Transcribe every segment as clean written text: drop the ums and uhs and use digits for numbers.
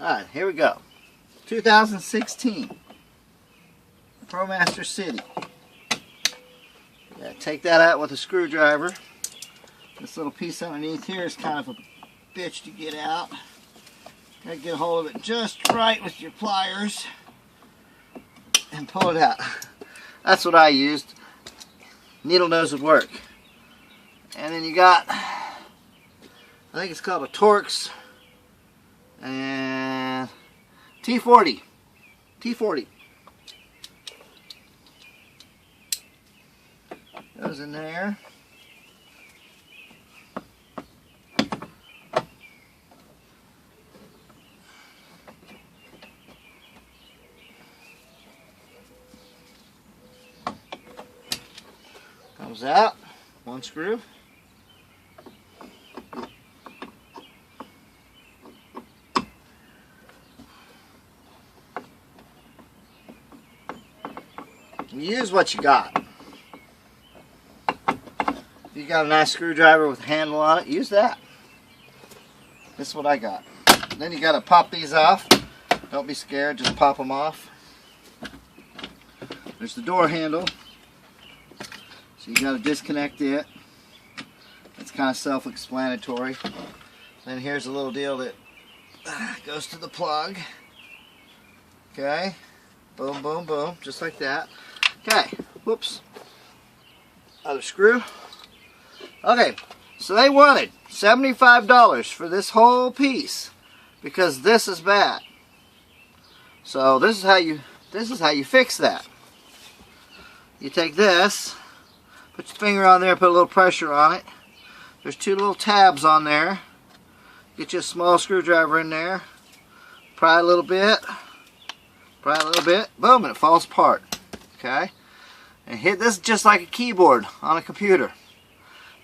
Alright, here we go. 2016 ProMaster City. Yeah, take that out with a screwdriver. This little piece underneath here is kind of a bitch to get out. Gotta get a hold of it just right with your pliers and pull it out. That's what I used. Needle nose would work. And then you got, I think it's called a Torx and T40. T40. Goes in there. Comes out. One screw. Use what you got. If you got a nice screwdriver with a handle on it, use that. This is what I got. Then you got to pop these off. Don't be scared, just pop them off. There's the door handle. So you got to disconnect it. It's kind of self-explanatory. Then here's a little deal that goes to the plug. Okay. Boom, boom, boom. Just like that. Okay, whoops. Other screw. Okay, so they wanted $75 for this whole piece because this is bad. So this is how you fix that. You take this, put your finger on there, put a little pressure on it. There's two little tabs on there. Get you a small screwdriver in there. Pry a little bit. Pry a little bit. Boom, and it falls apart. Okay, and hit this just like a keyboard on a computer.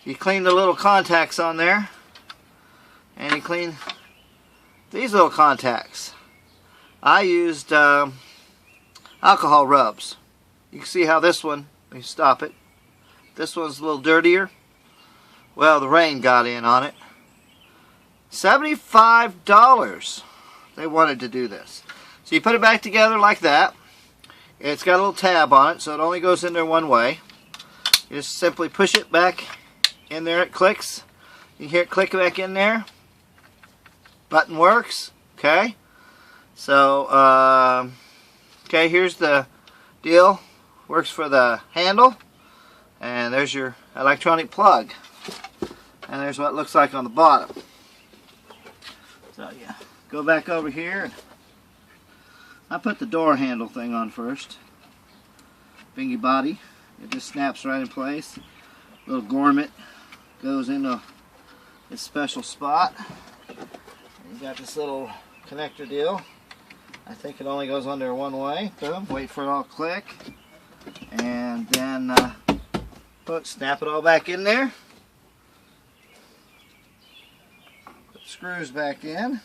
You clean the little contacts on there, and you clean these little contacts. I used alcohol rubs. You can see how this one, let me stop it. This one's a little dirtier. Well, the rain got in on it. $75 they wanted to do this. So you put it back together like that. It's got a little tab on it, so it only goes in there one way. You just simply push it back in there, it clicks. You hear it click back in there. Button works. Okay. So, okay, here's the deal. Works for the handle. And there's your electronic plug. And there's what it looks like on the bottom. So, yeah. Go back over here. I put the door handle thing on first. Bingy body. It just snaps right in place. Little grommet goes into its special spot. You got this little connector deal. I think it only goes on there one way. Boom. Wait for it all to click. And then snap it all back in there. Put the screws back in.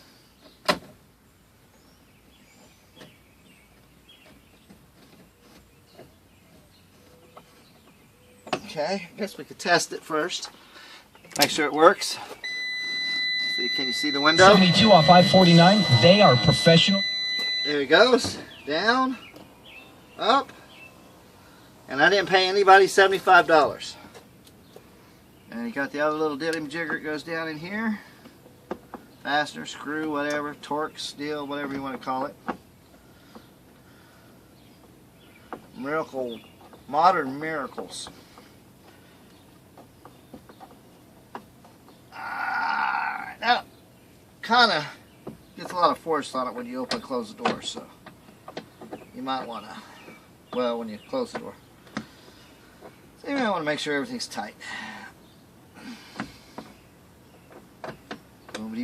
Okay, I guess we could test it first. Make sure it works. See, can you see the window? 72 off I-49. They are professional. There he goes. Down, up, and I didn't pay anybody $75. And you got the other little dilly jigger. It goes down in here. Fastener, screw, whatever, Torx, steel, whatever you want to call it. Miracle, modern miracles. Now, kind of gets a lot of force on it when you open and close the door, so you might want to, well, when you close the door. So you might want to make sure everything's tight. Boom.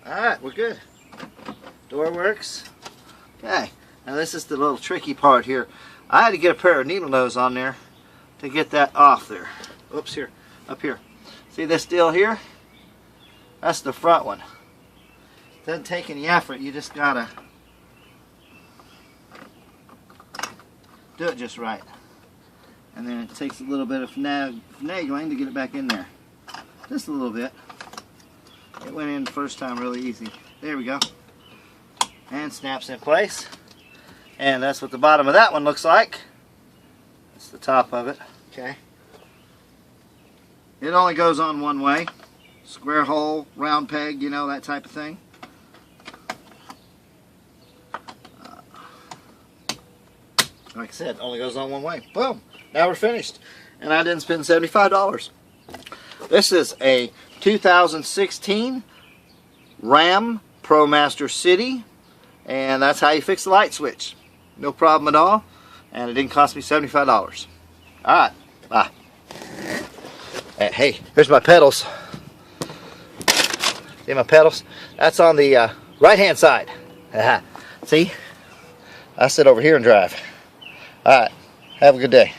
Alright, we're good. Door works. Okay, now this is the little tricky part here. I had to get a pair of needle nose on there to get that off there. Oops, here, up here. See this deal here? That's the front one. Doesn't take any effort, you just gotta do it just right. And then it takes a little bit of finagling to get it back in there. Just a little bit. It went in the first time really easy. There we go. And snaps in place. And that's what the bottom of that one looks like. That's the top of it. Okay. It only goes on one way. Square hole, round peg, you know, that type of thing. Like I said, only goes on one way. Boom. Now we're finished. And I didn't spend $75. This is a 2016 Ram ProMaster City. And that's how you fix the light switch. No problem at all. And it didn't cost me $75. Alright. Bye. Hey, here's my pedals. See my pedals? That's on the right hand side. See? I sit over here and drive. Alright. Have a good day.